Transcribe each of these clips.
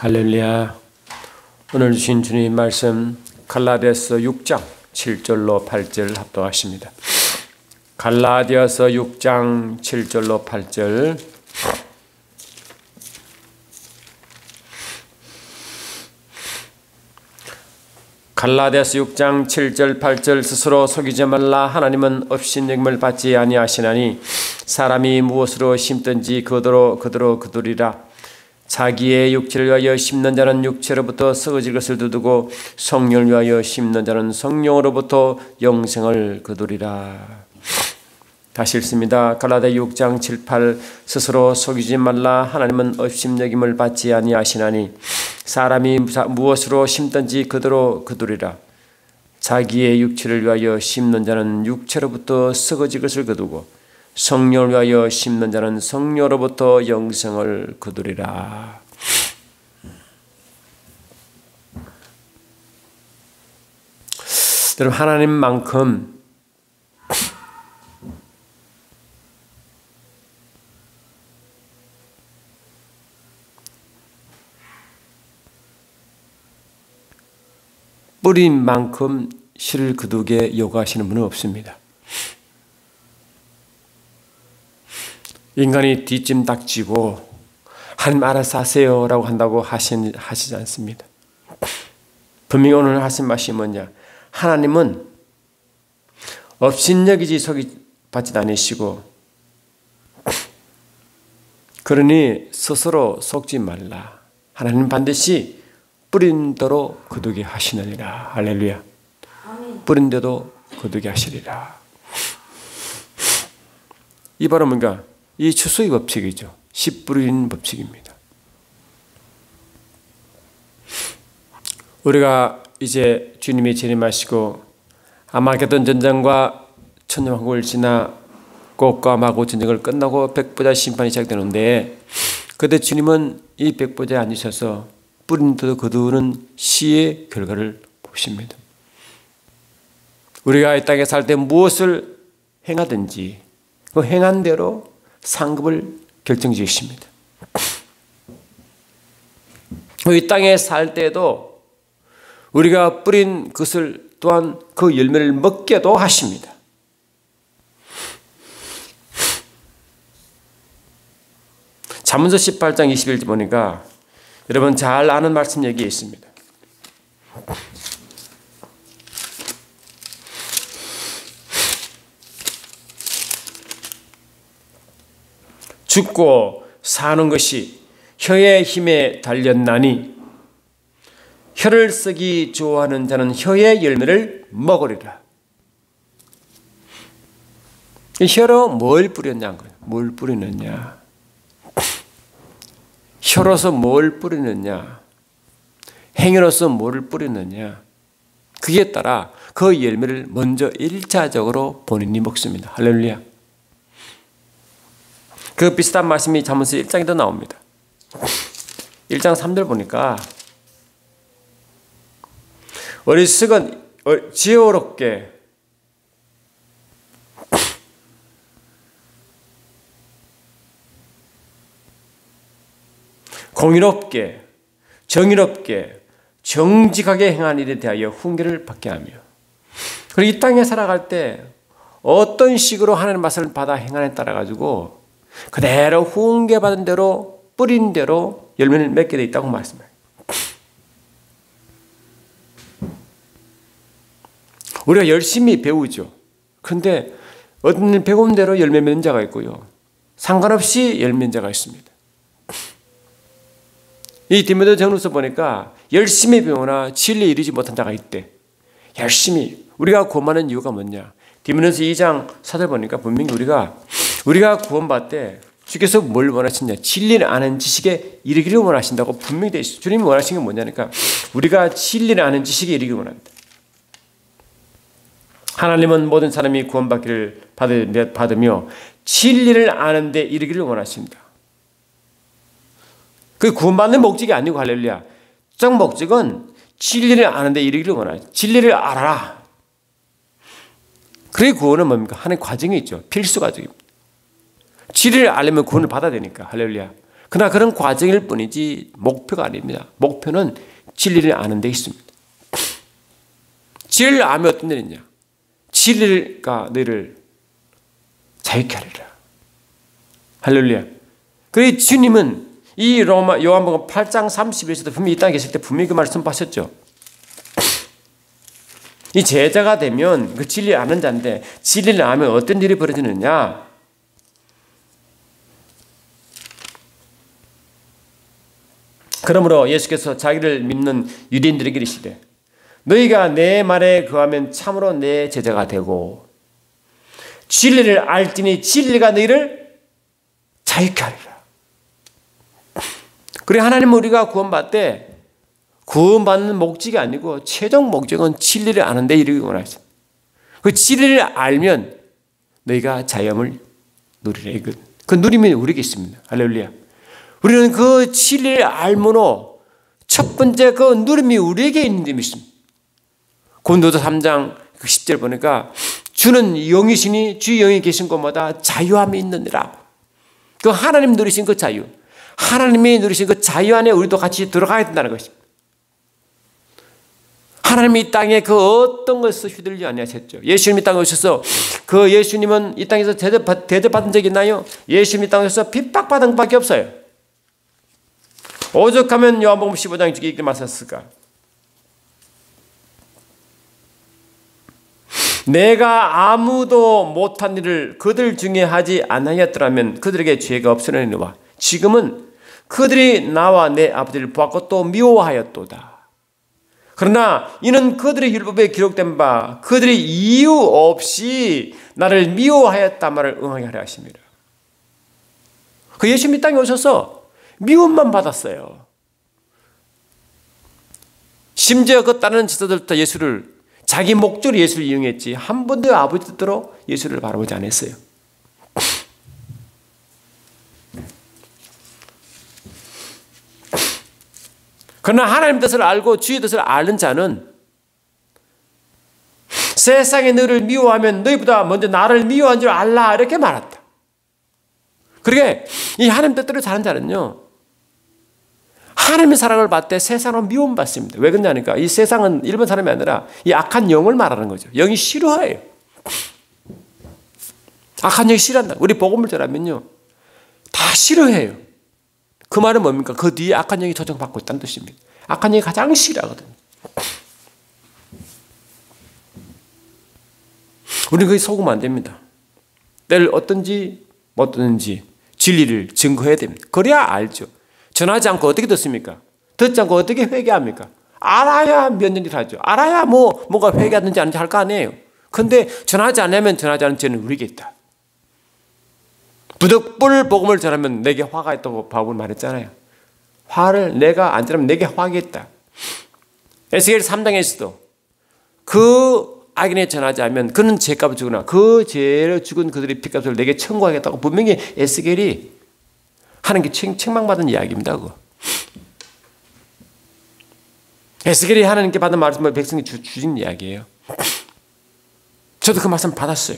할렐루야. 오늘 주신 주님 말씀 갈라디아서 6장 7절로 8절 합독하십니다. 갈라디아서 6장 7절로 8절. 갈라디아서 6장 7절 8절. 스스로 속이지 말라. 하나님은 업신여김을 받지 아니하시나니 사람이 무엇으로 심든지 그대로 거두리라. 자기의 육체를 위하여 심는 자는 육체로부터 썩어질 것을 두고 성령을 위하여 심는 자는 성령으로부터 영생을 거두리라. 다시 읽습니다. 갈라디아 6장 7, 8. 스스로 속이지 말라. 하나님은 업신여김을 받지 아니하시나니 사람이 무엇으로 심든지 그대로 거두리라. 자기의 육체를 위하여 심는 자는 육체로부터 썩어질 것을 거두고 성령을 위하여 심는 자는 성령으로부터 영생을 거두리라. 여러분, 하나님만큼 뿌린 만큼 실을 거두게 요구하시는 분은 없습니다. 인간이 뒷짐닥지고 하나님 알아서 하세요 라고 한다고 하시지 않습니다. 분명히 오늘 하신 말씀이 뭐냐? 하나님은 업신여기지 받지 않으시고 그러니 스스로 속지 말라. 하나님 반드시 뿌린 대로 거두게 하시느니라. 할렐루야. 뿌린 대로 거두게 하시리라. 이 바로 뭔가? 이 추수의 법칙이죠. 씨 뿌리는 법칙입니다. 우리가 이제 주님이 재림하시고 아마겟돈 전쟁과 천년왕국을 지나 곡과 마고 전쟁을 끝나고 백보자 심판이 시작되는데 그때 주님은 이 백보자에 앉으셔서 뿌린 대로 거두는 씨의 결과를 보십니다. 우리가 이 땅에 살 때 무엇을 행하든지 그 행한 대로 상급을 결정지으십니다. 이 땅에 살 때도 우리가 뿌린 것을 또한 그 열매를 먹게도 하십니다. 잠언서 18장 21절 보니까 여러분 잘 아는 말씀 여기에 있습니다. 죽고 사는 것이 혀의 힘에 달렸나니 혀를 쓰기 좋아하는 자는 혀의 열매를 먹으리라. 혀로 뭘 뿌렸냐? 뭘 뿌리느냐? 혀로서 뭘 뿌리느냐? 행위로서 뭐를 뿌리느냐? 그에 따라 그 열매를 먼저 1차적으로 본인이 먹습니다. 할렐루야. 그 비슷한 말씀이 잠언서 1장에도 나옵니다. 1장 3절 보니까 어리석은 지혜롭게 공의롭게 정의롭게 정직하게 행한 일에 대하여 훈계를 받게 하며 그리고 이 땅에 살아갈 때 어떤 식으로 하나님의 말씀을 받아 행하에 따라 가지고 그대로 훈계받은 대로 뿌린 대로 열매를 맺게 되어 있다고 말씀해요. 우리가 열심히 배우죠. 그런데 어떤 배운 대로 열매 맺는 자가 있고요. 상관없이 열매 맺는 자가 있습니다. 이 디모데 전후서 보니까 열심히 배우나 진리에 이르지 못한 자가 있대. 열심히. 우리가 구원하는 이유가 뭐냐? 디모데서 2장 4절 보니까 분명히 우리가 구원받을 때 주께서 뭘 원하시냐? 진리를 아는 지식에 이르기를 원하신다고 분명히 되어 있어요. 주님이 원하시는 게 뭐냐니까 우리가 진리를 아는 지식에 이르기를 원합니다. 하나님은 모든 사람이 구원받기를 받으며 진리를 아는 데 이르기를 원하십니다. 그 구원받는 목적이 아니고 할렐루야. 정 목적은 진리를 아는 데 이르기를 원하십니다. 진리를 알아라. 그의 구원은 뭡니까? 하나의 과정이 있죠. 필수 과정입니다. 진리를 알려면 구원을 받아야 되니까. 할렐루야. 그러나 그런 과정일 뿐이지 목표가 아닙니다. 목표는 진리를 아는 데 있습니다. 진리를 알면 어떤 일이냐? 진리가 너희를 자유케 하리라. 할렐루야. 그리고 주님은 이 요한복음 8장 30에서도 분명히 이 땅에 계실 때 분명히 그 말씀하셨죠. 이 제자가 되면 그 진리를 아는 자인데 진리를 알면 어떤 일이 벌어지느냐? 그러므로 예수께서 자기를 믿는 유대인들에게 이르시되 너희가 내 말에 거하면 참으로 내 제자가 되고 진리를 알지니 진리가 너희를 자유케 하리라. 그래 하나님은 우리가 구원받을 때 구원받는 목적이 아니고 최종 목적은 진리를 아는 데 이르기 원하십니다. 그 진리를 알면 너희가 자유함을 누리라. 그 누림이 우리에게 있습니다. 할렐루야. 우리는 그 진리를 알므로 첫 번째 그 누림이 우리에게 있는 데 있습니다. 고린도서 3장 10절 보니까 주는 영이시니 주 영이 계신 곳마다 자유함이 있느니라. 그 하나님 누리신 그 자유, 하나님이 누리신 그 자유 안에 우리도 같이 들어가야 된다는 것입니다. 하나님이 이 땅에 그 어떤 것을 휘둘리지 아니하셨죠. 예수님이 땅에 오셔서 그 예수님은 이 땅에서 대접받은 적이 있나요? 예수님이 땅에 오셔서 핍박받은 것밖에 없어요. 오죽하면 요한복음 15장 중에 이렇게 말씀했을까? 내가 아무도 못한 일을 그들 중에 하지 않았더라면 그들에게 죄가 없으려니와 지금은 그들이 나와 내 아버지를 보았고 또 미워하였도다. 그러나 이는 그들의 율법에 기록된 바 그들이 이유 없이 나를 미워하였다 말을 응하게 하려 하십니다. 그 예수님이 땅에 오셔서 미움만 받았어요. 심지어 그 다른 지도들도 예수를 자기 목적으로 예수를 이용했지 한 번도 아버지 뜻대로 예수를 바라보지 않았어요. 그러나 하나님 뜻을 알고 주의 뜻을 아는 자는 세상에 너를 미워하면 너희보다 먼저 나를 미워한 줄 알라 이렇게 말했다. 그러게 이 하나님 뜻대로 사는 자는요 하나님의 사랑을 받을 때 세상으로 미움받습니다. 왜 그러냐니까 이 세상은 일반 사람이 아니라 이 악한 영을 말하는 거죠. 영이 싫어해요. 악한 영이 싫어한다. 우리 복음을 전하면요 다 싫어해요. 그 말은 뭡니까? 그 뒤에 악한 영이 조정받고 있다는 뜻입니다. 악한 영이 가장 싫어하거든요. 우리는 거기 속으면 안 됩니다. 때를 어떤지 못 듣는지 진리를 증거해야 됩니다. 그래야 알죠. 전하지 않고 어떻게 듣습니까? 듣지 않고 어떻게 회개합니까? 알아야 면전을 하죠. 알아야 뭐가 회개하든지 아닌지 할 거 아니에요. 그런데 전하지 않으면 전하지 않은 죄는 우리에게 있다. 부득불 복음을 전하면 내게 화가 있다고 바울은 말했잖아요. 화를 내가 안 전하면 내게 화가 있다. 에스겔 3장에서도 그 악인에 전하지 않으면 그는 죄값을 주거나 그 죄를 죽은 그들의 피값을 내게 청구하겠다고 분명히 에스겔이 하는 게 책망받은 이야기입니다. 그거. 에스겔이 하나님께 받은 말씀을 백성이 주신 이야기예요. 저도 그 말씀 받았어요.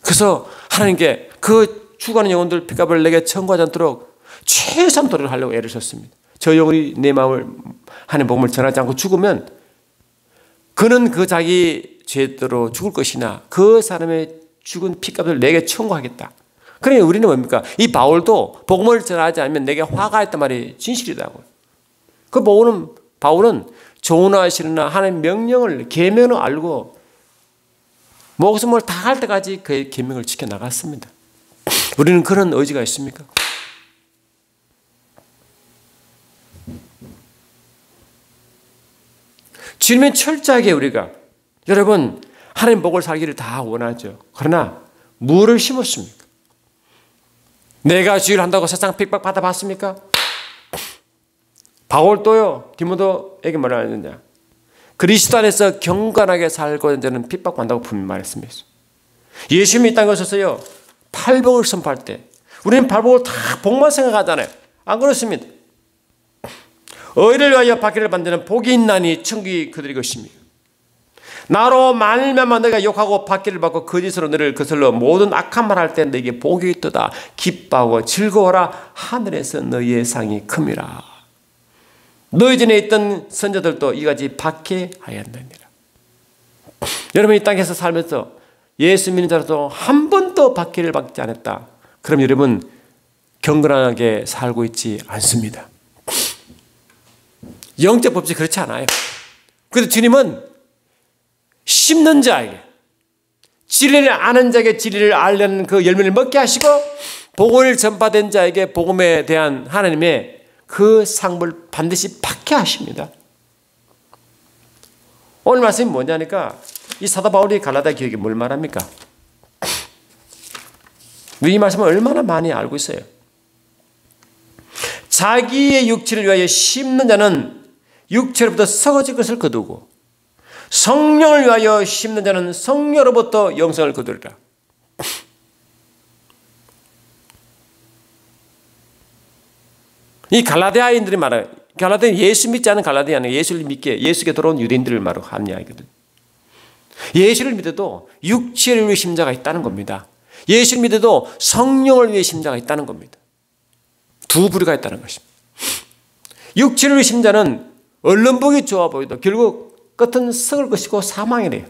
그래서 하나님께 그 죽어가는 영혼들 피값을 내게 청구하지 않도록 최선 도를 하려고 애를 썼습니다. 저 영혼이 내 마음을 하나님 복음을 전하지 않고 죽으면 그는 그 자기 죄대로 죽을 것이나 그 사람의 죽은 피값을 내게 청구하겠다. 그러니 우리는 뭡니까? 이 바울도 복음을 전하지 않으면 내게 화가 있단 말이 진실이라고. 그 바울은 좋으나 싫으나 하나님의 명령을 계명을 알고 목숨을 다할 때까지 그 계명을 지켜나갔습니다. 우리는 그런 의지가 있습니까? 주님은 철저하게 우리가 여러분 하나님 복을 살기를 다 원하죠. 그러나 무엇을 심었습니까? 내가 주의를 한다고 세상 핍박 받아봤습니까? 바울도요 디모데에게 뭐라 했느냐? 그리스도 안에서 경건하게 살고 있는 핍박받는다고 분명히 말했습니다. 예수님이 이 땅에 오셔서요 팔복을 선포할 때 우리는 팔복을 다 복만 생각하잖아요. 안 그렇습니다. 의를 위하여 박해를 받는 복이 있나니 천국이 그들의 것입니다. 나로 말미암아 너희가 욕하고 박해를 받고 거짓으로 너를 거슬러 모든 악한 말 할 때 너에게 복이 있도다. 기뻐하고 즐거워라. 하늘에서 너희의 상이 큼이라. 너희 전에 있던 선자들도 이같이 박해하였느니라. 여러분, 이 땅에서 살면서 예수 믿는 자로서 한 번도 박해를 받지 않았다. 그럼 여러분 경건하게 살고 있지 않습니다. 영적 법칙이 그렇지 않아요. 그래서 주님은 심는 자에게, 진리를 아는 자에게 진리를 알려는 그 열매를 먹게 하시고, 복음을 전파된 자에게 복음에 대한 하나님의 그 상을 반드시 받게 하십니다. 오늘 말씀이 뭐냐니까, 이 사도 바울이 갈라디아 교회에 뭘 말합니까? 이 말씀을 얼마나 많이 알고 있어요. 자기의 육체를 위하여 심는 자는 육체로부터 썩어질 것을 거두고, 성령을 위하여 심는 자는 성령으로부터 영생을 거두리라. 이 갈라디아인들이 말해요. 갈라디아 예수 믿지 않은 갈라디아는 예수를 믿게, 예수께 돌아온 유대인들을 말하고 하는 이야기거든. 예수를 믿어도 육체를 위해 심자가 있다는 겁니다. 예수를 믿어도 성령을 위해 심자가 있다는 겁니다. 두 부류가 있다는 것입니다. 육체를 위해 심자는 얼른 보기 좋아 보여도 결국 끝은 썩을 것이고 사망이래요.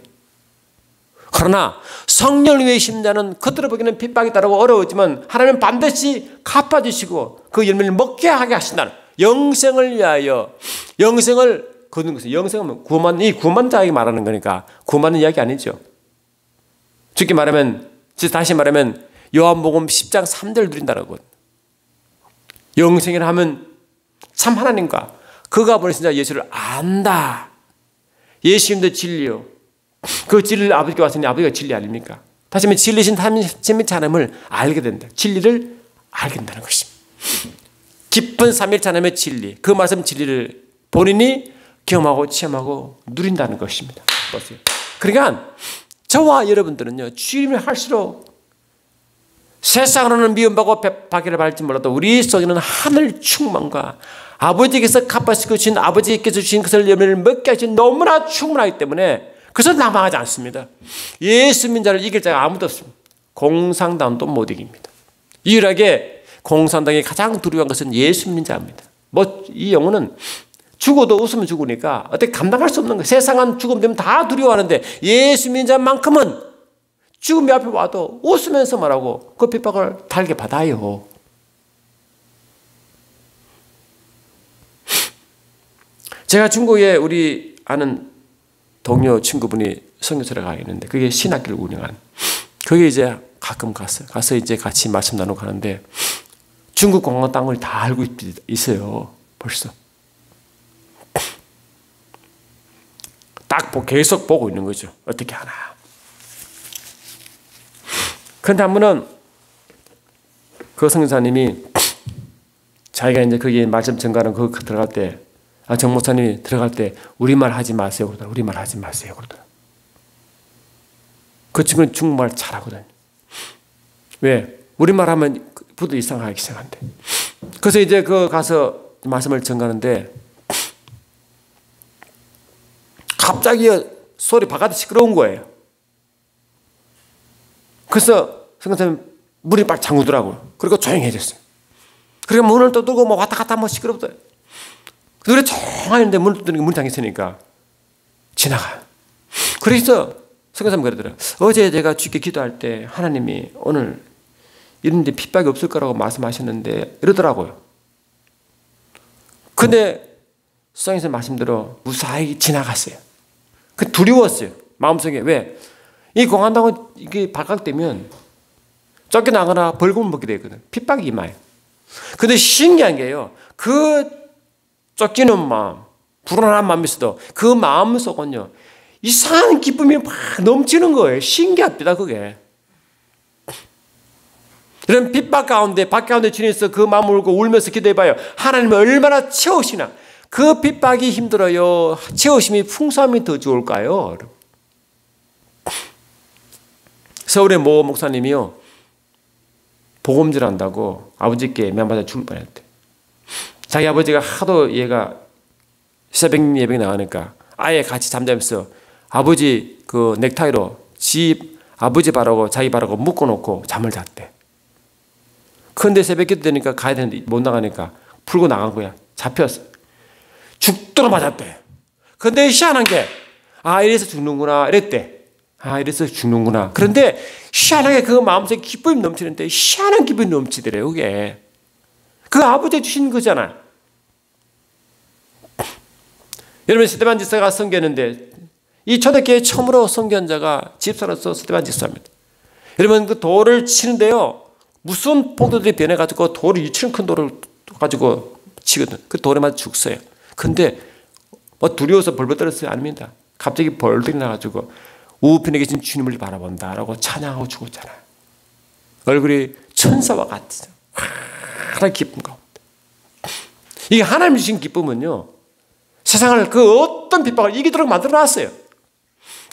그러나 성령을 위해 심자는 겉으로 보기에는 핍박이 따르고 어려웠지만 하나님은 반드시 갚아주시고 그 열매를 먹게 하게 하신다는, 영생을 위하여 영생을 거두는 것은, 영생은 구원받는 자에게 말하는 거니까 구원받는 이야기 아니죠. 쉽게 말하면, 다시 말하면 요한복음 10장 3절 누린다는 것. 영생이라 하면 참 하나님과 그가 보내신 자 예수를 안다. 예수님도 진리요. 그 진리를 아버지께 왔으니 아버지가 진리 아닙니까? 다시 말하면 진리신 삼위일체 하나님을 알게 된다. 진리를 알게 된다는 것입니다. 깊은 삼위일체 하나님의 진리, 그 말씀 진리를 본인이 경험하고 체험하고 누린다는 것입니다. 보세요. 그러니까 저와 여러분들은요, 주님을 할수록 세상으로는 미움받고 박해를 받을지 몰라도 우리 속에는 하늘 충만과 아버지께서 갚아주시고 주신, 아버지께서 주신 것을 열매를 먹게 하신 너무나 충분하기 때문에 그것은 낙망하지 않습니다. 예수 믿는 자를 이길 자가 아무도 없습니다. 공산당도 못 이깁니다. 유일하게 공산당이 가장 두려운 것은 예수 믿는 자입니다. 이 영혼은 죽어도 웃으면 죽으니까 어떻게 감당할 수 없는 거예요. 세상은 죽음 되면 다 두려워하는데 예수 믿는 자만큼은 죽음이 앞에 와도 웃으면서 말하고 그 핍박을 달게 받아요. 제가 중국에 우리 아는 동료 친구분이 선교사를 가 있는데, 그게 신학교를 운영한, 거기 이제 가끔 가서 이제 같이 말씀 나누고 가는데, 중국 공항 땅을 다 알고 있어요. 벌써 딱 계속 보고 있는 거죠. 어떻게 하나. 그런데 한 번은 그 선교사님이 자기가 이제 거기에 말씀 전가하는 거 들어갈 때, 정 목사님이 들어갈 때 우리말 하지 마세요 그러더라. 우리말 하지 마세요 그러더라. 그 친구는 중국말 잘하거든요. 왜? 우리말 하면 부도 이상하기 시작한대. 그래서 이제 그 가서 말씀을 전가하는데 갑자기 소리 바깥에 시끄러운 거예요. 그래서 선교사님 문이 막 잠그더라고요. 그리고 조용해졌어요. 그러니까 문을 또 두고 뭐 왔다 갔다 뭐 시끄럽다. 그래 조용한데 문을 두드리니까 문이 잠겼으니까 지나가요. 그래서 선교사님 그러더라고요. 어제 제가 주께 기도할 때 하나님이 오늘 이런 데 핍박이 없을 거라고 말씀하셨는데 이러더라고요. 근데 수상에서 말씀대로 무사히 지나갔어요. 그 두려웠어요. 마음속에. 왜? 이 공안당은 이게 발각되면 쫓겨나거나 벌금을 먹게 되거든. 핍박이 임해요. 근데 신기한 게요. 그 쫓기는 마음, 불안한 마음이 있어도 그 마음 속은요, 이상한 기쁨이 막 넘치는 거예요. 신기합니다, 그게. 이런 핍박 가운데, 박 가운데 주님께서 그 마음을 울고 울면서 기도해봐요. 하나님은 얼마나 채우시나. 그 핍박이 힘들어요. 채우심이 풍성함이 더 좋을까요? 서울의 모 목사님이요, 복음질 한다고 아버지께 매맞아 죽을 뻔했대. 자기 아버지가 하도 얘가 새벽 예배에 나가니까 아예 같이 잠자면서 아버지 그 넥타이로 집 아버지 바라고 자기 바라고 묶어놓고 잠을 잤대. 그런데 새벽 기도 되니까 가야 되는데 못 나가니까 풀고 나간 거야. 잡혔어. 죽도록 맞았대. 근데 희한한 게 이래서 죽는구나 이랬대. 이래서 죽는구나. 그런데 희한하게 그 마음속에 기쁨이 넘치는데 희한한 기쁨이 넘치더래요. 그게 그 아버지 주신 거잖아. 여러분 스데반 집사가 선교했는데 이 초대교회 처음으로 선교자가 집사로서 스데반 집사입니다. 여러분 그 돌을 치는데요. 무슨 폭도들이 변해가지고 돌을 이처럼 큰 돌을 가지고 치거든. 그 돌에 맞아 죽어요. 근데 뭐 두려워서 벌벌 떨었어요? 아닙니다. 갑자기 벌떡 나가지고 우편에 계신 주님을 바라본다라고 찬양하고 죽었잖아요. 얼굴이 천사와 같죠. 하나의 기쁨 가운데. 이게 하나님 주신 기쁨은요. 세상을 그 어떤 핍박을 이기도록 만들어놨어요.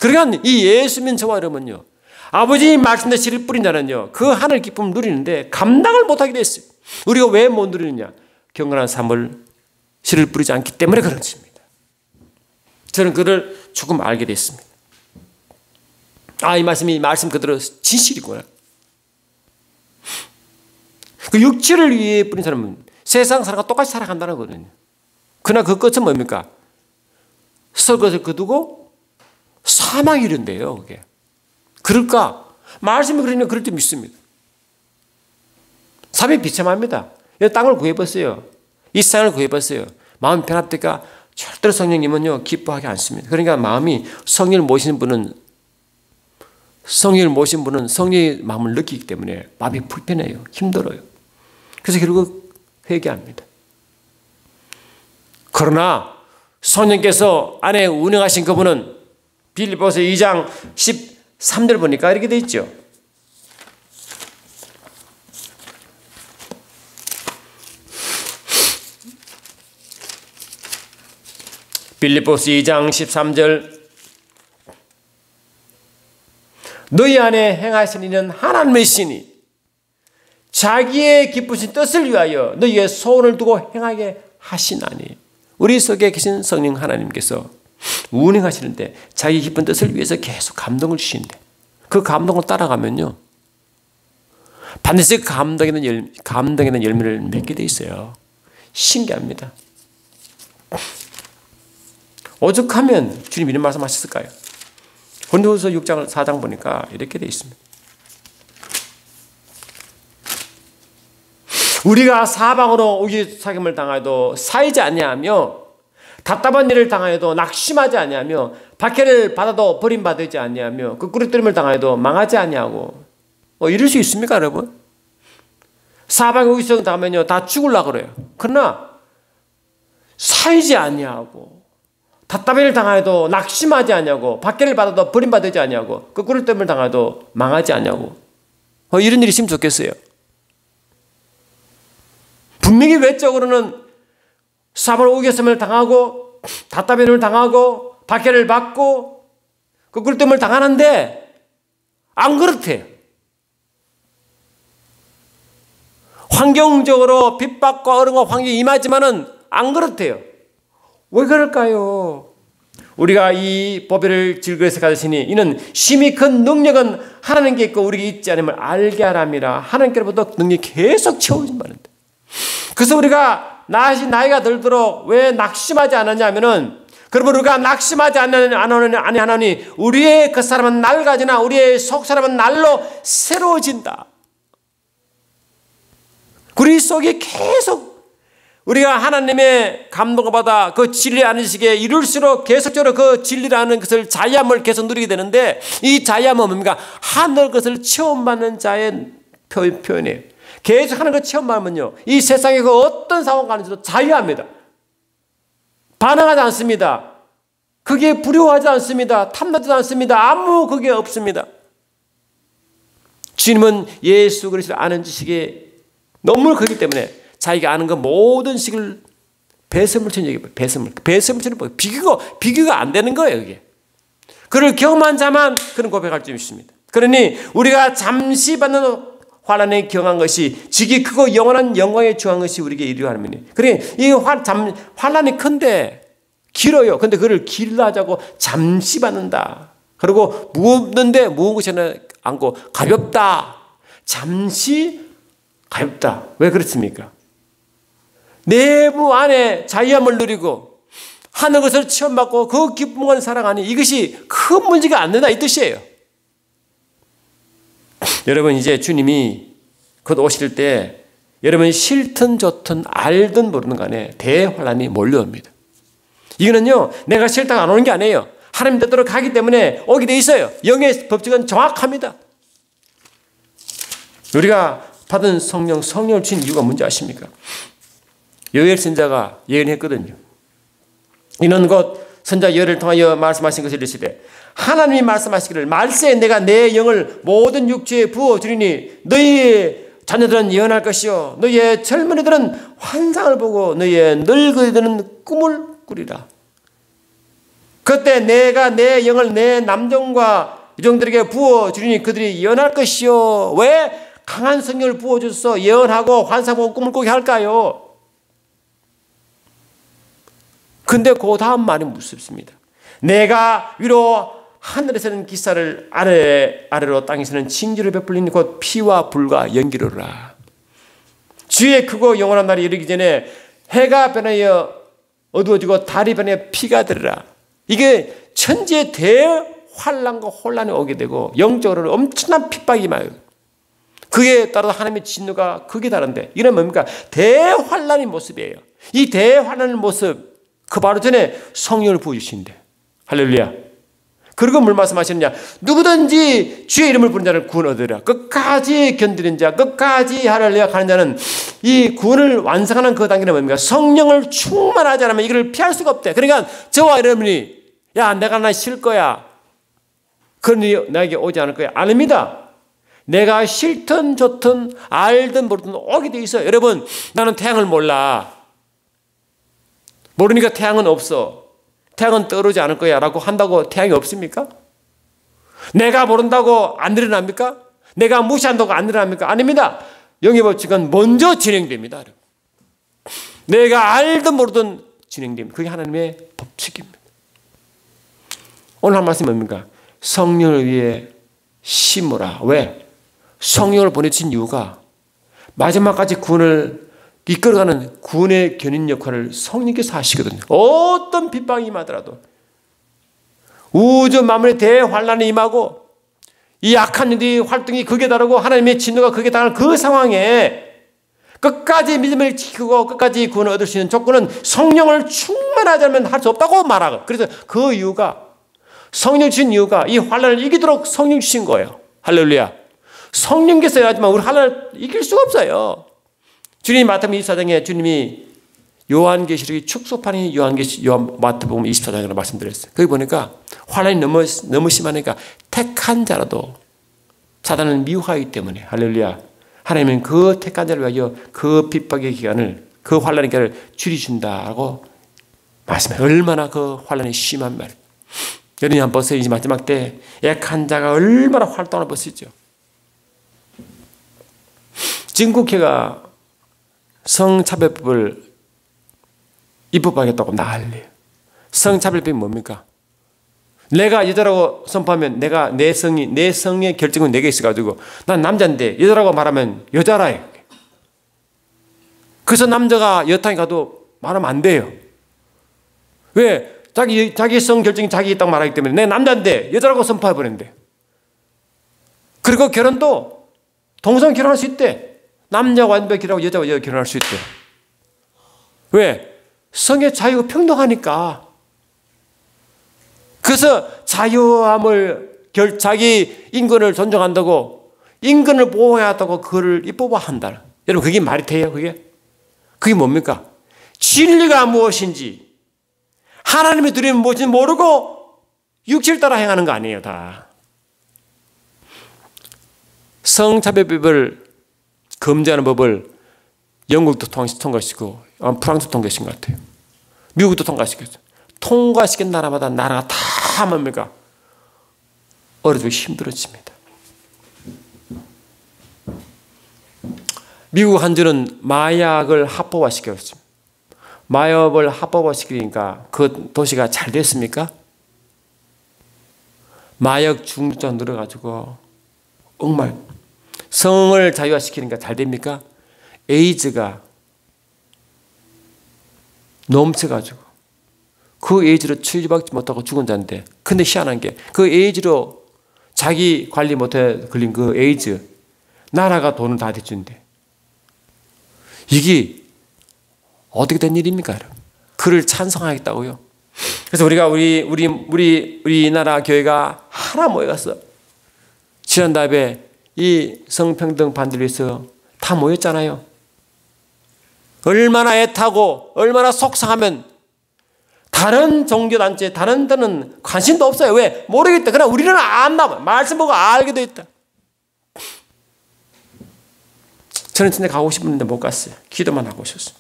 그러니까 이 예수 믿는 저와 여러분은요. 아버지 말씀대로 씨를 뿌린 자는요. 그 하늘 기쁨을 누리는데 감당을 못하게 됐어요. 우리가 왜 못 누리느냐. 경건한 삶을 씨를 뿌리지 않기 때문에 그런 것입니다. 저는 그를 조금 알게 됐습니다. 이 말씀 그대로 진실이구나. 그 육체를 위해 뿌린 사람은 세상 사람과 똑같이 살아간다는 거거든요. 그러나 그 끝은 뭡니까? 설 것을 거두고 사망이 이른대요. 그게. 그럴까? 말씀이 그러니까 그럴 때 믿습니다. 삶이 비참합니다. 땅을 구해봤어요. 이 세상을 구해봤어요. 마음이 편합니까? 절대로 성령님은요 기뻐하지 않습니다. 그러니까 마음이 성령을 모신 분은 성령의 마음을 느끼기 때문에 마음이 불편해요. 힘들어요. 그래서 결국 회개합니다. 그러나 성령께서 안에 운행하신 그분은 빌립보서 2장 13절 보니까 이렇게 돼 있죠. 빌립보서 2장 13절 너희 안에 행하신 이는 하나님의 신이 자기의 기쁘신 뜻을 위하여 너희의 소원을 두고 행하게 하시나니 우리 속에 계신 성령 하나님께서 운행하시는데 자기 기쁜 뜻을 위해서 계속 감동을 주시는데 그 감동을 따라가면요 반드시 그 감동에 대한 열매를 맺게 돼 있어요. 신기합니다. 오죽하면 주님 이런 말씀 하셨을까요? 고린도후서 6장 4장 보니까 이렇게 돼 있습니다. 우리가 사방으로 우기사김을 당하여도 사이지 아니하며 답답한 일을 당하여도 낙심하지 아니하며 박해를 받아도 버림받지 아니하며 그 꾸리뜨림을 당하여도 망하지 아니하고 이럴 수 있습니까 여러분? 사방에 우기성 당하면요 다 죽으려고 그래요. 그러나 사이지 아니하고 답답한 일을 당하여도 낙심하지 아니하고 박해를 받아도 버림받지 아니하고 그 꾸리뜨림을 당하여도 망하지 아니하고 이런 일이 있으면 좋겠어요. 분명히 외적으로는 사방으로 우겨섬을 당하고 답답한 일을 당하고 박해를 받고 그 꾸리뜨림을 당하는데 안 그렇대요. 환경적으로 핍박과 어려움과 환경이 임하지만은 안 그렇대요. 왜 그럴까요? 우리가 이 법을 즐거워서 가지시니 이는 심히 큰 능력은 하나님께 있고 우리에게 있지 않음을 알게 하람이라. 하나님께로부터 능력이 계속 채워진 말인데. 그래서 우리가 나이가 들도록 왜 낙심하지 않았냐 하면은 그러면 우리가 낙심하지 아니하노니 우리의 그 사람은 낡아지나 우리의 속 사람은 날로 새로워진다. 우리 속에 계속 우리가 하나님의 감동을 받아 그 진리 아는 시기에 이룰수록 계속적으로 그 진리라는 것을 자유함을 계속 누리게 되는데 이 자유함은 뭡니까? 하늘 것을 체험받는 자의 표현이에요. 계속 하는 것 체험하면요 이 세상의 그 어떤 상황 가는지도 자유합니다. 반항하지 않습니다. 그게 두려워하지 않습니다. 탐나지 않습니다. 아무 그게 없습니다. 주님은 예수 그리스도를 아는 지식에 너무 크기 때문에 자기가 아는 그 모든 식을 배설물처럼 얘기해요. 배설물처럼 보여요. 비교가 안 되는 거예요. 이게. 그를 경험한 자만 그런 고백할 수 있습니다. 그러니 우리가 잠시 받는 환난에 경한 것이 지기 크고 영원한 영광에 주한 것이 우리에게 이루어하는. 그러니 이 환난이 큰데 길어요. 근데 그를 길라자고 잠시 받는다. 그리고 무겁는데 무거운 것이 않고 가볍다. 잠시 가볍다. 왜 그렇습니까? 내부 안에 자유함을 누리고 하는 것을 체험받고 그 기쁨을 살아가니 이것이 큰 문제가 안 된다 이 뜻이에요. 여러분 이제 주님이 곧 오실 때 여러분이 싫든 좋든 알든 모르는 간에 대환란이 몰려옵니다. 이거는요 내가 싫다가 안 오는 게 아니에요. 하나님 뜻대로 가기 때문에 오게 돼 있어요. 영의 법칙은 정확합니다. 우리가 받은 성령을 주신 이유가 뭔지 아십니까? 요엘 선지자가 예언했거든요. 이는 곧 선지자 요엘을 통하여 말씀하신 것을 이르시되 하나님이 말씀하시기를 말세에 내가 내 영을 모든 육체에 부어주리니 너희의 자녀들은 예언할 것이요 너희의 젊은이들은 환상을 보고 너희의 늙은이들은 꿈을 꾸리라. 그때 내가 내 영을 내 남종과 여종들에게 부어주리니 그들이 예언할 것이요. 왜 강한 성령을 부어줘서 예언하고 환상 보고 꿈을 꾸게 할까요? 근데 그 다음 말이 무섭습니다. 내가 위로 하늘에서는 기사를 아래로 땅에서는 징조를 베풀리니 곧 피와 불과 연기로라. 주의 크고 영원한 날이 이르기 전에 해가 변하여 어두워지고 달이 변하여 피가 되리라. 이게 천지의 대환란과 혼란이 오게 되고 영적으로 엄청난 핍박이 임하여 그에 따라서 하나님의 진노가 극에 달한데 이건 뭡니까? 대환란의 모습이에요. 이 대환란의 모습 그 바로 전에 성령을 부어주신대. 할렐루야. 그리고 뭘 말씀하시느냐? 누구든지 주의 이름을 부르는 자를 구원 얻으리라. 끝까지 견디는 자, 끝까지 할렐루야 가는 자는 이 구원을 완성하는 그 단계는 뭡니까? 성령을 충만하지 않으면 이걸 피할 수가 없대. 그러니까 저와 여러분이 야 내가 나 싫을 거야. 그런 일이 나에게 오지 않을 거야. 아닙니다. 내가 싫든 좋든 알든 모르든 오게 돼 있어요. 여러분 나는 태양을 몰라. 모르니까 태양은 없어. 태양은 떠오르지 않을 거야 라고 한다고 태양이 없습니까? 내가 모른다고 안 일어납니까? 내가 무시한다고 안 일어납니까? 아닙니다. 영의 법칙은 먼저 진행됩니다. 내가 알든 모르든 진행됩니다. 그게 하나님의 법칙입니다. 오늘 한 말씀이 뭡니까? 성령을 위해 심으라. 왜? 성령을 보내신 이유가 마지막까지 구원을 이끌어가는 구원의 견인 역할을 성령께서 하시거든요. 어떤 핍박이 임하더라도 우주 만물의 대환란이 임하고 이 악한 일이 활동이 극에 달하고 하나님의 진노가 극에 달하는 그 상황에 끝까지 믿음을 지키고 끝까지 구원을 얻을 수 있는 조건은 성령을 충만하지 않으면 할 수 없다고 말하고 그래서 그 이유가 성령 주신 이유가 이 환란을 이기도록 성령 주신 거예요. 할렐루야. 성령께서 해야지만 우리 환란을 이길 수가 없어요. 주님이 마태복음 24장에 주님이 요한계시록이 축소판이 마태복음 24장이라고 말씀드렸어요. 거기 보니까 환란이 너무 심하니까 택한 자라도 사단을 미워하기 때문에 할렐루야. 하나님은 그 택한 자를 위하여 그 핍박의 기간을 그 환란의 기간을 줄이준다고 말씀해요. 얼마나 그 환란이 심한 말. 여러분이 한번 보세요. 이제 마지막 때 약한 자가 얼마나 활동을 벌이죠. 지금 국회가 성차별법을 입법하겠다고 난리예요. 성차별법이 뭡니까? 내가 여자라고 선포하면 내 성의 결정은 내게 있어가지고 난 남자인데 여자라고 말하면 여자라. 그래서 남자가 여탕에 가도 말하면 안 돼요. 왜? 자기 성 결정이 자기 있다고 말하기 때문에 내 남자인데 여자라고 선포해버렸는데. 그리고 결혼도 동성 결혼할 수 있대. 남자와 완벽히 결혼하고 여자와 여자 결혼할 수 있대. 왜? 성의 자유가 평등하니까. 그래서 자유함을 자기 인권을 존중한다고 인권을 보호해야 한다고 그걸 입법화한다. 여러분 그게 말이 돼요? 그게 뭡니까? 진리가 무엇인지 하나님의 두려움이 무엇인지 모르고 육체를 따라 행하는 거 아니에요. 다. 성차별법을 금지하는 법을 영국도 통과시키고 프랑스도 통과시킨 것 같아요. 미국도 통과시켰어요. 통과시킨 나라마다 나라가 다 뭡니까? 어려지고 힘들어집니다. 미국 한 주는 마약을 합법화시켰습니다. 마엽을 합법화시키니까 그 도시가 잘 됐습니까? 마약 중독자 늘어가지고 정말 성을 자유화시키니까 잘 됩니까? 에이즈가 넘쳐가지고 그 에이즈로 치료받지 못하고 죽은 자인데, 근데 희한한 게 그 에이즈로 자기 관리 못해 걸린 그 에이즈 나라가 돈을 다 대준대. 이게 어떻게 된 일입니까, 여러분? 그를 찬성하겠다고요? 그래서 우리 나라 교회가 하나 모여갔어. 지난달에 이 성평등 반대를 위해서 다 모였잖아요. 얼마나 애타고 얼마나 속상하면 다른 종교단체, 다른 데는 관심도 없어요. 왜? 모르겠다. 그러나 우리는 안다. 말씀 보고 알게 돼 있다. 저는 진짜 가고 싶었는데 못 갔어요. 기도만 하고 있었어요.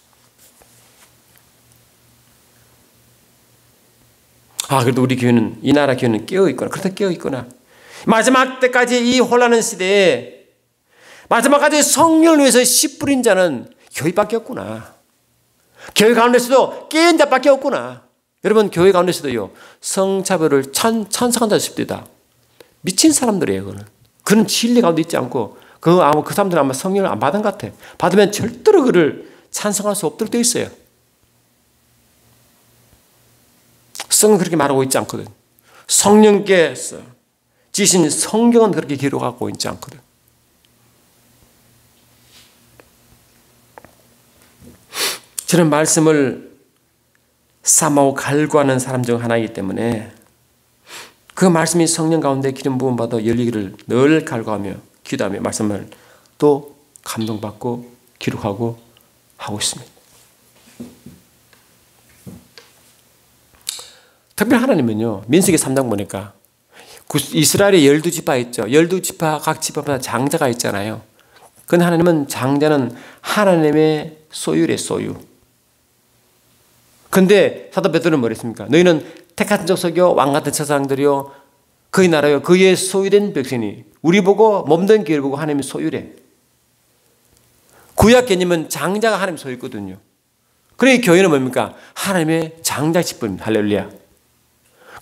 그래도 우리 교회는, 이 나라 교회는 깨어있구나. 그렇다 깨어있구나. 마지막 때까지 이 혼란한 시대에 마지막까지 성령을 위해서 씨 뿌린 자는 교회밖에 없구나. 교회 가운데서도 깨인 자밖에 없구나. 여러분, 교회 가운데서도요, 성차별을 찬성한 자 싶습니다. 미친 사람들이에요, 그는 진리 가운데 있지 않고, 그 사람들은 아마 성령을 안 받은 것 같아. 받으면 절대로 그를 찬성할 수 없도록 되어 있어요. 성은 그렇게 말하고 있지 않거든. 성령께서 지신 성경은 그렇게 기록하고 있지 않거든. 저는 말씀을 삼하고 갈구하는 사람 중 하나이기 때문에 그 말씀이 성령 가운데 기름 부음 받아 열리기를 늘 갈구하며 기도하며 말씀을 또 감동받고 기록하고 하고 있습니다. 특별히 하나님은요, 민수기 3장 보니까 이스라엘의 12지파 있죠. 12지파 각 지파마다 장자가 있잖아요. 근데 하나님은 장자는 하나님의 소유래, 소유. 근데 사도 베드로는 뭐랬습니까? 너희는 택한 족속이요 왕같은 제사장들이요 그의 나라요 그의 소유된 백성이 우리 보고 몸된 교회를 보고 하나님의 소유래. 구약 개념은 장자가 하나님의 소유거든요. 그러니 교회는 뭡니까? 하나님의 장자 직분입니다. 할렐루야.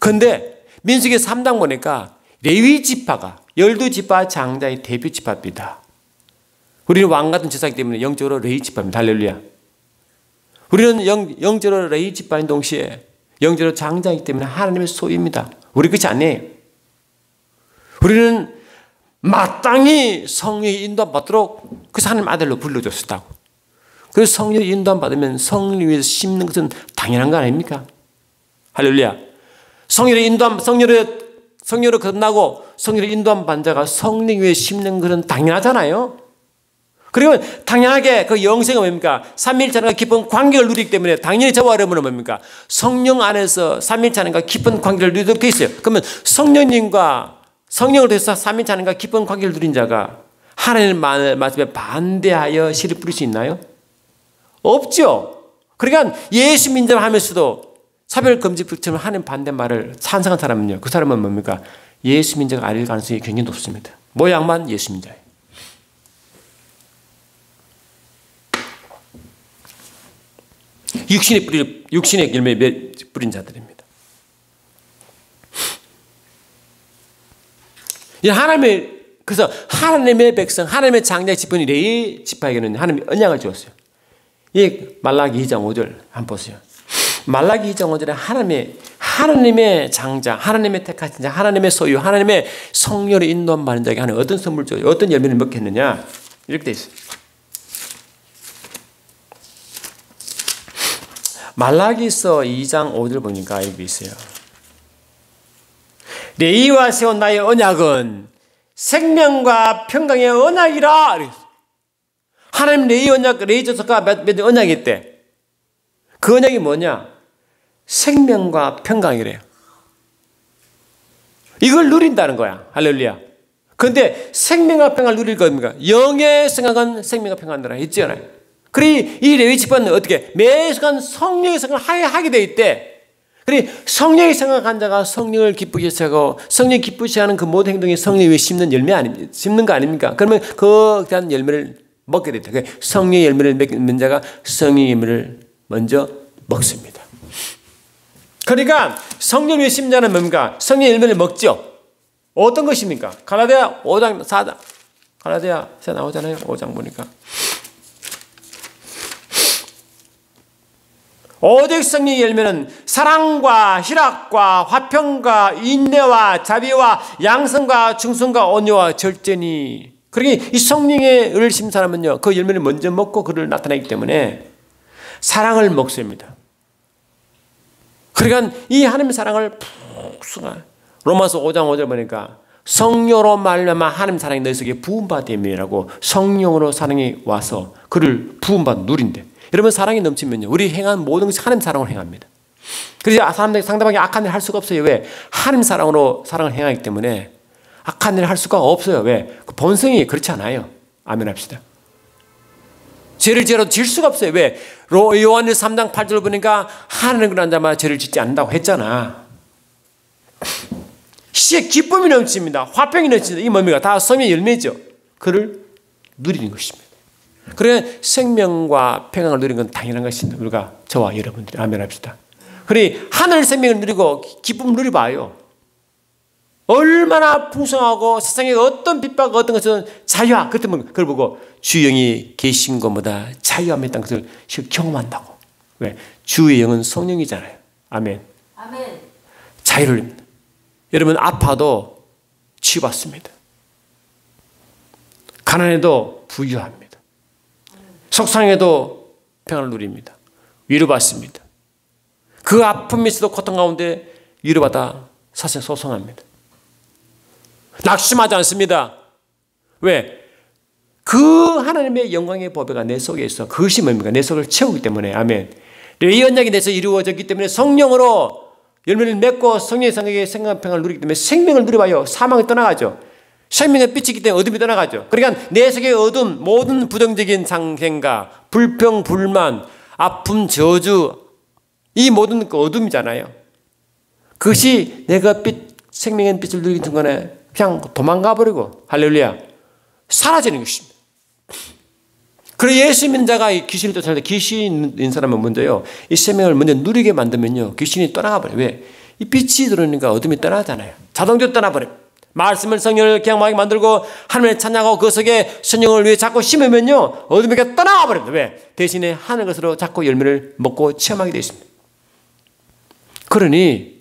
그런데 민수기 3장 보니까 레위 지파가 12지파 장자의 대표 지파입니다. 우리는 왕같은 제사장 때문에 영적으로 레위 지파입니다. 할렐루야. 우리는 영적으로 레위 지파인 동시에 영적으로 장자이기 때문에 하나님의 소유입니다. 우리 그렇지 않네요. 우리는 마땅히 성령의 인도함 받도록 그래서 하나님 아들로 불러줬다고. 그래서 성령의 인도함 받으면 성령 위에서 심는 것은 당연한 거 아닙니까? 할렐루야. 성령의 인도함, 성령으로 끝나고 성령의 인도함 받은 자가 성령 위에 심는 것은 당연하잖아요. 그리고 당연하게 그 영생은 뭡니까? 삼위일체하나님과 깊은 관계를 누리기 때문에 당연히 저와 여러분은 뭡니까? 성령 안에서 삼위일체하나님과 깊은 관계를 누리도록 되어 있어요. 그러면 성령님과 성령을 통해서 삼위일체하나님과 깊은 관계를 누린 자가 하나님 말씀에 반대하여 씨를 뿌릴 수 있나요? 없죠. 그러니까 예수 민정하면서도 차별금지처럼 하나님 반대말을 찬성한 사람은요, 그 사람은 뭡니까? 예수 민자가 아닐 가능성이 굉장히 높습니다. 모양만 예수 민자예요. 육신의 열매 뿌린 자들입니다. 그래서 하나님의 백성, 하나님의 장자의 지분이 레위 지파에게는 하나님이 언약을 주었어요. 이 말라기 2장 5절 한번 보세요. 말라기 2장 5절에 하나님의 장자, 하나님의 택하신 자, 하나님의 소유, 하나님의 성령으로 인도함 받는 자에게 하나님 어떤 선물 줘요? 어떤 열매를 먹겠느냐? 이렇게 돼 있어요. 말라기서 2장 5절 보니까 여기 있어요. 레위와 세운 나의 언약은 생명과 평강의 언약이라. 하나님 레위 언약, 레위 조서가 몇 언약이 있대. 그 언약이 뭐냐? 생명과 평강이래요. 이걸 누린다는 거야. 할렐루야. 그런데 생명과 평강을 누릴 겁니까? 영의 생각은 생명과 평강이라 했잖아요. 그리 이 레위 지파는 어떻게 매 순간 성령의 생각을 하게 돼 있대. 그리 성령의 생각한 자가 성령을 기쁘게 하고 성령 기쁘시 하는 그 모든 행동이 성령 위에 심는 거 아닙니까? 그러면 그 열매를 먹게 됩니다. 성령의 열매를 맺는 자가 성령의 열매를 먼저 먹습니다. 그러니까 성령의 심자는 뭡니까? 성령의 열매를 먹죠. 어떤 것입니까? 갈라디아 5장 4장 갈라디아서 나오잖아요. 5장 보니까 오직 성령의 열매는 사랑과 희락과 화평과 인내와 자비와 양성과 충성과 온유와 절제니. 그러니 이 성령의 열심 사람은요, 그 열매를 먼저 먹고 그를 나타내기 때문에 사랑을 먹습니다. 그러니까 이 하나님의 사랑을 푹 로마서 5장 5절 보니까 성령으로 말미암아 하나님 사랑이 너희 속에 부음받음이라고 성령으로 사랑이 와서 그를 부음받아 누린대. 여러분 사랑이 넘치면요 우리 행한 모든 것이 하나님 사랑으로 행합니다. 그래서 사람들이 상대방이 악한 일을 할 수가 없어요. 왜? 하나님 사랑으로 사랑을 행하기 때문에 악한 일을 할 수가 없어요. 왜? 그 본성이 그렇지 않아요. 아멘 합시다. 죄를 지어도 질 수가 없어요. 왜? 요한일서 3장 8절 보니까 하나님을 그런 자마다 죄를 짓지 않는다고 했잖아. 시에 기쁨이 넘칩니다. 화평이 넘칩니다. 이 뭡니까? 다 성령의 열매죠. 그를 누리는 것입니다. 그래 생명과 평안을 누리는 건 당연한 것입니다. 우리가 저와 여러분들이 아멘 합시다. 그래 하늘 생명을 누리고 기쁨을 누려봐요. 얼마나 풍성하고 세상에 어떤 핍박과 어떤 것은 자유와 그렇다면 그걸 보고 주의 영이 계신 것보다 자유함에 있다는 것을 경험한다고. 왜? 주의 영은 성령이잖아요. 아멘. 아멘. 자유를 줍니다. 여러분 아파도 치유받습니다. 가난해도 부유합니다. 속상해도 평안을 누립니다. 위로받습니다. 그 아픔에서도 고통 가운데 위로받아 사실 소송합니다. 낙심하지 않습니다. 왜? 그 하나님의 영광의 보배가 내 속에 있어. 그것이 뭡니까? 내 속을 채우기 때문에. 아멘. 이 언약이 내 속에 이루어졌기 때문에 성령으로 열매를 맺고 성령의 생각에 생각한 평안을 누리기 때문에 생명을 누려봐요. 사망이 떠나가죠. 생명의 빛이기 때문에 어둠이 떠나가죠. 그러니까 내 속의 어둠, 모든 부정적인 상생과 불평, 불만, 아픔, 저주, 이 모든 그 어둠이잖아요. 그것이 내가 생명의 빛을 누리는 순간에 그냥 도망가 버리고 할렐루야 사라지는 것입니다. 그리고 예수 믿는 자가 귀신을 쫓아낼 때 귀신인 사람은 먼저요 이 생명을 먼저 누리게 만들면요 귀신이 떠나가 버려요. 왜? 이 빛이 들어오니까 어둠이 떠나잖아요. 자동적으로 떠나버려요. 말씀을 성령을 경험하게 만들고 하나님을 찬양하고 그 속에 성령을 위해 자꾸 심으면요 어둠이 떠나가 버립니다. 왜? 대신에 하는 것으로 자꾸 열매를 먹고 체험하게 되어 있습니다. 그러니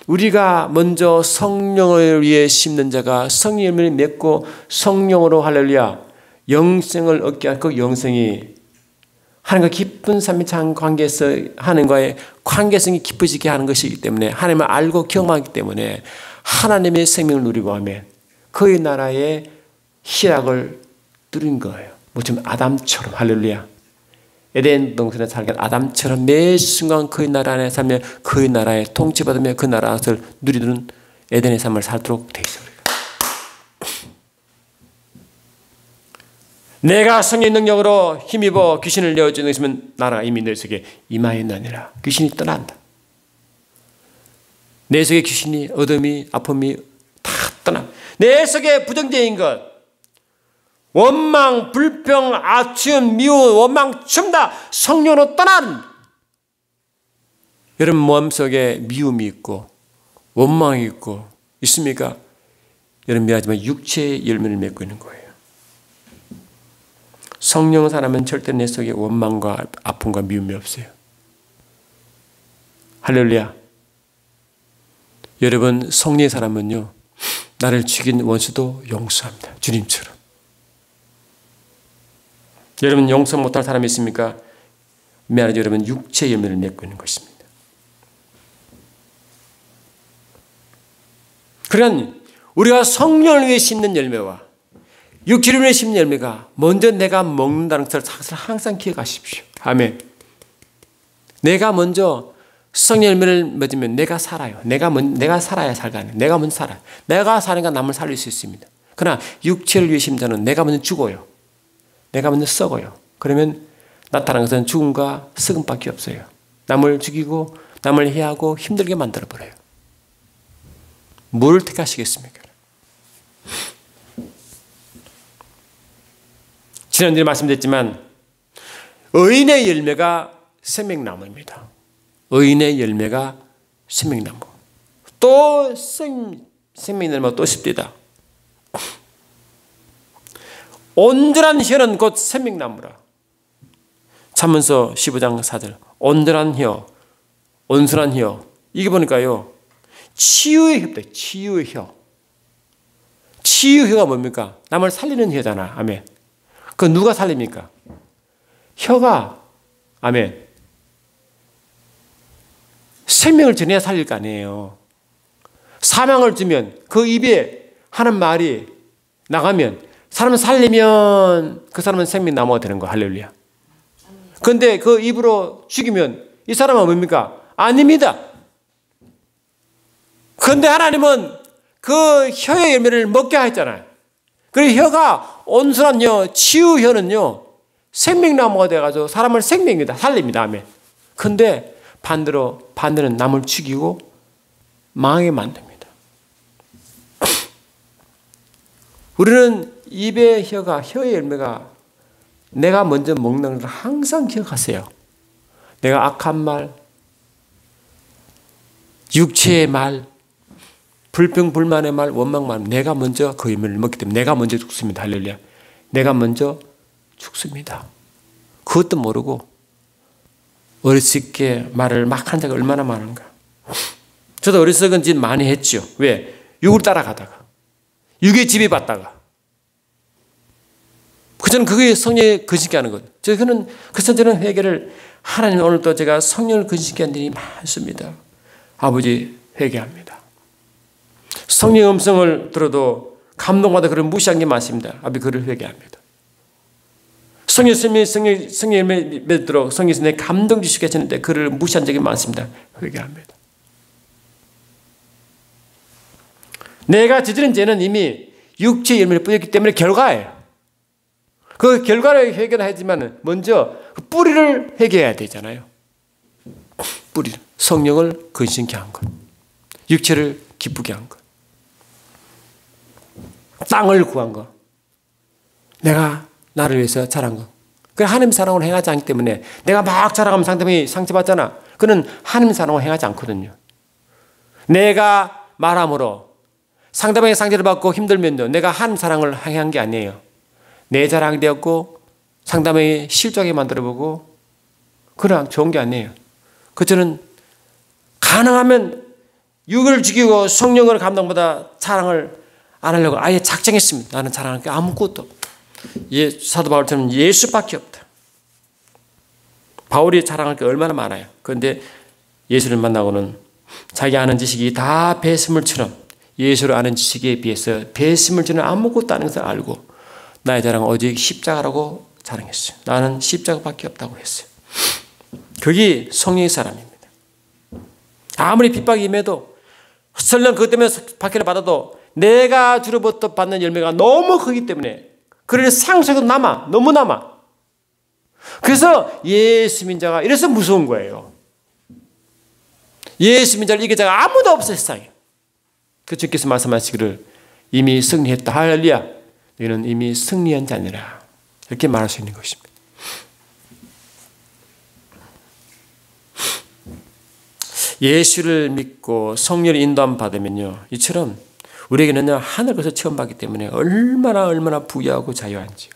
우리가 먼저 성령을 위해 심는 자가 성령의 열매를 맺고 성령으로 할렐루야 영생을 얻게 할 그 영생이 하나님과 깊은 삼위찬 관계에서 하나님과의 관계성이 깊어지게 하는 것이기 때문에 하나님을 알고 경험하기 때문에 하나님의 생명을 누리고 하면 그의 나라의 희락을 누린 거예요. 뭐좀 아담처럼 할렐루야. 에덴 동산에 살던 아담처럼 매 순간 그의 나라 안에 살며 그의 나라에 통치받으며 그 나라를 누리는 에덴의 삶을 살도록 되어 있어요. 내가 성령의 능력으로 힘입어 귀신을 내어주는 것이면 나라가 이미 내 속에 임하였느니라. 귀신이 떠난다. 내 속에 귀신이 어둠이 아픔이 다 떠나. 내 속에 부정적인 것 원망, 불평, 아쉬움, 미움, 원망 전부 다 성령으로 떠난. 여러분 마음속에 미움이 있고 원망이 있고 있습니까? 여러분 미안하지만 육체의 열매를 맺고 있는 거예요. 성령 사람은 절대 내 속에 원망과 아픔과 미움이 없어요. 할렐루야. 여러분 성령의 사람은요 나를 죽인 원수도 용서합니다. 주님처럼. 여러분 용서 못할 사람이 있습니까? 미안하죠. 여러분 육체의 열매를 맺고 있는 것입니다. 그러니까 우리가 성령을 위해 심는 열매와 육체를 위해 심는 열매가 먼저 내가 먹는다는 것을 항상 기억하십시오. 아멘. 내가 먼저 성령 열매를 맺으면 내가 살아요. 내가 살아야 살거든요. 내가 먼저 살아요. 내가 사니까 남을 살릴 수 있습니다. 그러나 육체를 위해 심는 자는 내가 먼저 죽어요. 내가 먼저 썩어요. 그러면 나타나는 것은 죽음과 썩음밖에 없어요. 남을 죽이고 남을 해하고 힘들게 만들어버려요. 뭘 택하시겠습니까? 지난주에 말씀드렸지만 의인의 열매가 생명나무입니다. 의인의 열매가 생명나무. 또 생명나무가 또 10대다. 온전한 혀는 곧 생명나무라. 잠언서 15장 4절. 온전한 혀, 온순한 혀. 이게 보니까요, 치유의 혀다. 치유의 혀. 치유 혀가 뭡니까? 남을 살리는 혀잖아. 아멘. 그 누가 살립니까? 혀가, 아멘, 생명을 전해야 살릴 거 아니에요. 사망을 주면 그 입에 하는 말이 나가면 사람을 살리면 그 사람은 생명나무가 되는 거. 할렐루야. 그런데 그 입으로 죽이면 이 사람은 뭡니까? 아닙니다. 그런데 하나님은 그 혀의 열매를 먹게 하셨잖아요. 그리고 혀가 온순한 혀, 치유 혀는요, 생명나무가 돼가지고 사람을 생명입니다. 살립니다. 아멘. 그런데 반대는 남을 죽이고 망하게 만듭니다. 우리는 입의 혀의 열매가 내가 먼저 먹는 걸 항상 기억하세요. 내가 악한 말, 육체의 말, 불평불만의 말, 원망만, 내가 먼저 그 열매를 먹기 때문에 내가 먼저 죽습니다. 할렐루야. 내가 먼저 죽습니다. 그것도 모르고 어렸을 때 말을 막 한 적이 얼마나 많은가. 저도 어렸을 때 짓 많이 했죠. 왜? 육을 따라가다가, 육의 지배받다가. 저는 그게 성령에 근심케 하는 거예요. 그래서 저는 회개를, 하나님 오늘도 제가 성령을 근심케 한 일이 많습니다. 아버지 회개합니다. 성령의 음성을 들어도 감동받아 그를 무시한 게 많습니다. 아버지 그를 회개합니다. 성령을 믿도록 성령에서 내 감동 주시게 하시는데 그를 무시한 적이 많습니다. 회개합니다. 내가 저지른 죄는 이미 육체의 열매를 뿌렸기 때문에 결과예요. 그 결과를 회개하지만 먼저 뿌리를 회개해야 되잖아요. 뿌리를. 성령을 근심케 한 것. 육체를 기쁘게 한 것. 땅을 구한 것. 내가 나를 위해서 자란 것. 그 하나님 사랑으로 행하지 않기 때문에 내가 막 자랑하면 상대방이 상처받잖아. 그는 하나님 사랑으로 행하지 않거든요. 내가 말함으로 상대방의 상처를 받고 힘들면요, 내가 하나님 사랑을 행한 게 아니에요. 내 자랑이 되었고 상대방이 실족하게 만들어보고 그냥 좋은 게 아니에요. 저는 가능하면 육을 죽이고 성령을 감동보다 자랑을 안 하려고 아예 작정했습니다. 나는 자랑할 게 아무것도. 사도 바울처럼 예수밖에 없다. 바울이 자랑할 게 얼마나 많아요. 그런데 예수를 만나고는 자기 아는 지식이 다 배설물처럼, 예수를 아는 지식에 비해서 배설물처럼 아무것도 아는 것을 알고 나의 자랑은 오직 십자가라고 자랑했어요. 나는 십자가밖에 없다고 했어요. 그게 성령의 사람입니다. 아무리 핍박이 임해도, 설령 그것 때문에 박해를 받아도 내가 주로부터 받는 열매가 너무 크기 때문에 그를 상속에도 너무 남아. 그래서 예수 민자가 이래서 무서운 거예요. 예수 민자를 이길 자가 아무도 없어 세상에. 그 주께서 말씀하시기를 이미 승리했다. 할렐루야. 너희는 이미 승리한 자니라. 이렇게 말할 수 있는 것입니다. 예수를 믿고 성령의 인도함 받으면요, 이처럼 우리에게는 하늘에서 처음 받기 때문에 얼마나 부유하고 자유한지요.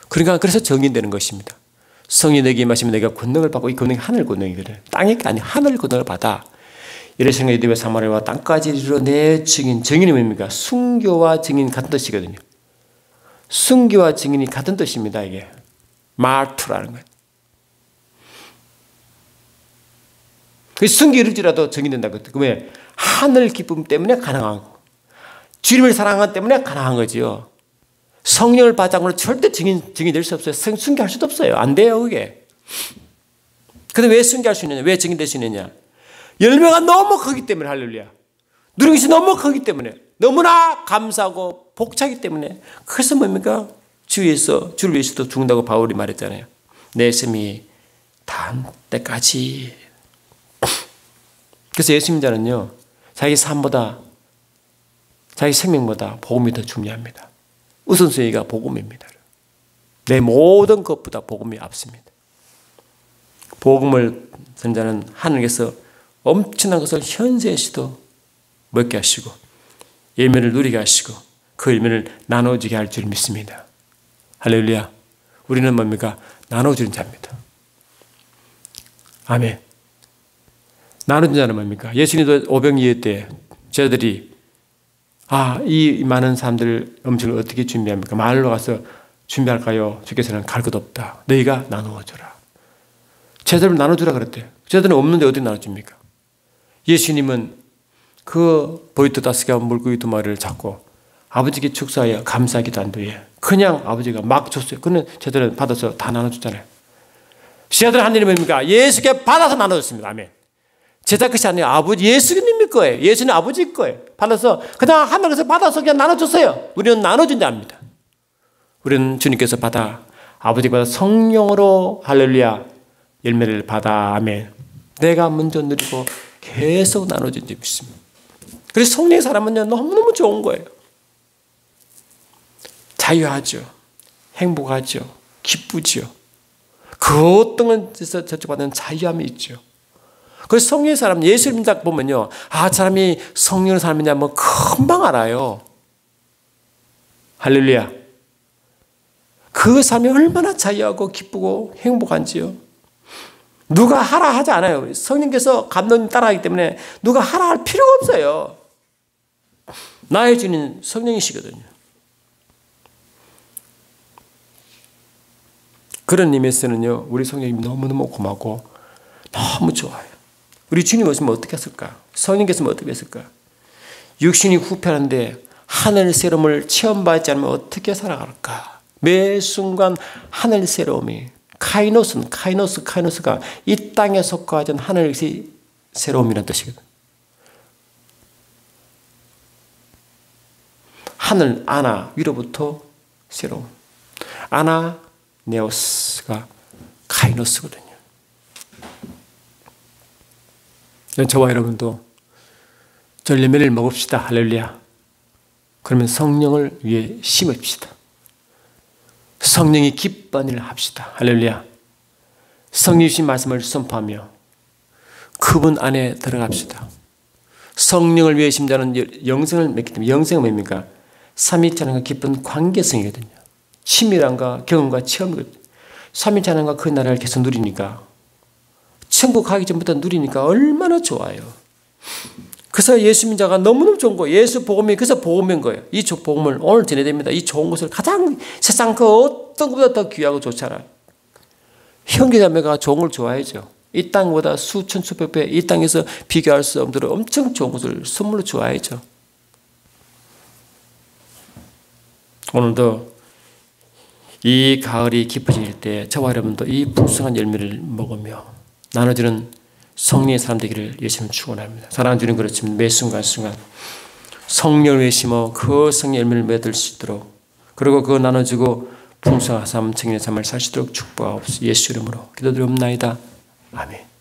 그러니까 그래서 정인되는 것입니다. 성이 내게 임하시면 내가 권능을 받고, 이 권능이 하늘 권능이거든. 땅이 아니 하늘 권능을 받아. 이래서 이드베 사마리아와 땅까지 이르러 내 증인. 증인이 뭡니까? 순교와 증인 같은 뜻이거든요. 순교와 증인이 같은 뜻입니다. 이게 마르투라는 거예요. 그 순교 이룰지라도 증인된다고. 왜? 하늘 기쁨 때문에 가능하고 주님을 사랑하기 때문에 가능한 거지요. 성령을 받지 않고는 절대 증인이 될 수 없어요. 순교할 수도 없어요. 안 돼요, 그게. 그런데 왜 순교할 수 있느냐? 왜 증인될 수 있느냐? 열매가 너무 크기 때문에. 할렐루야. 누린 것이 너무 크기 때문에, 너무나 감사하고 복차기 때문에. 그래서 뭡니까? 주를 위해서도 죽는다고 바울이 말했잖아요. 내 삶이 닿은 때까지. 그래서 예수 믿자는요, 자기 삶보다, 자기 생명보다 복음이 더 중요합니다. 우선순위가 복음입니다. 내 모든 것보다 복음이 앞섭니다. 복음을 전자는 하나님께서 엄청난 것을 현세에서도 먹게 하시고 열매를 누리게 하시고 그 열매를 나눠주게 할 줄 믿습니다. 할렐루야. 우리는 뭡니까? 나눠주는 자입니다. 아멘. 나눠주는 자는 뭡니까? 예수님도 오병이어 때 저들이 이 많은 사람들 음식을 어떻게 준비합니까? 마을로 가서 준비할까요? 주께서는 갈 것 없다. 너희가 나누어줘라. 제대로 나눠주라 그랬대요. 제대로 없는데 어떻게 나눠줍니까? 예수님은 그 보이토 5개와 물고기 2마리를 잡고 아버지께 축사하여 감사하기도 한 뒤에 그냥 아버지가 막 줬어요. 그는 제들은 받아서 다 나눠줬잖아요. 제들 한 일이 뭡니까? 예수께 받아서 나눠줬습니다. 아멘. 제자 것이 아니에요. 아버지 예수님일 거예요. 예수님 아버지일 거예요. 받아서 그냥 하늘에서 받아서 그냥 나눠줬어요. 우리는 나눠준다 합니다. 우리는 주님께서 받아 아버지께 받아 성령으로 할렐루야 열매를 받아 아멘. 내가 먼저 누리고 계속 나눠준 줄 믿습니다. 그래서 성령의 사람은요 너무너무 좋은 거예요. 자유하죠. 행복하죠. 기쁘죠. 그 어떤 것에서 저축받는 자유함이 있죠. 그래서 성령의 사람 예수님 딱 보면요. 사람이 성령의 사람이냐 뭐 금방 알아요. 할렐루야. 그 삶이 얼마나 자유하고 기쁘고 행복한지요. 누가 하라 하지 않아요. 성령께서 감독님 따라하기 때문에 누가 하라 할 필요가 없어요. 나의 주님 성령이시거든요. 그런 의미에서는요. 우리 성령님 너무너무 고맙고 너무 좋아요. 우리 주님 오시면 어떻게 했을까? 성령께서 어떻게 했을까? 육신이 후패하는데 하늘 새로움을 체험받지 않으면 어떻게 살아갈까? 매 순간 하늘 새로움이 카이노스가 이 땅에 속하지 않은 하늘 새로움이라는 뜻이거든요. 하늘 아나 위로부터 새로움. 아나네오스가 카이노스거든요. 저와 여러분도 저 열매를 먹읍시다. 할렐루야. 그러면 성령을 위해 심읍시다. 성령이 기뻐하는 일을 합시다. 할렐루야. 성령이신 말씀을 선포하며 그분 안에 들어갑시다. 성령을 위해 심자는 영생을 맺기 때문에 영생은 뭡니까? 삼위일체 하나님과 깊은 관계성이거든요. 친밀함과 경험과 체험이거든요. 삼위일체 하나님과 그 나라를 계속 누리니까 천국 가기 전부터 누리니까 얼마나 좋아요. 그래서 예수 믿자가 너무너무 좋은 거예요. 예수 복음이 그래서 복음인 거예요. 이 복음을 오늘 전해야 됩니다. 이 좋은 것을 가장 세상 그 어떤 것보다 더 귀하고 좋잖아요. 형제자매가 좋은 걸 좋아하죠. 이 땅보다 수천 수백 배 이 땅에서 비교할 수 없는 엄청 좋은 것을 선물로 좋아하죠. 오늘도 이 가을이 깊어질 때 저와 여러분도 이 풍성한 열매를 먹으며 나눠주는 성령의 사람 되기를 예수님 축원합니다. 사랑하는 주님 그렇지만 매 순간순간 성령을 위해 심어 그 성령 열매를 맺을 수 있도록 그리고 그거 나눠주고 풍성한 삶, 청년의 삶을 살 수 있도록 축복하옵소서. 예수 이름으로 기도드리옵나이다. 아멘.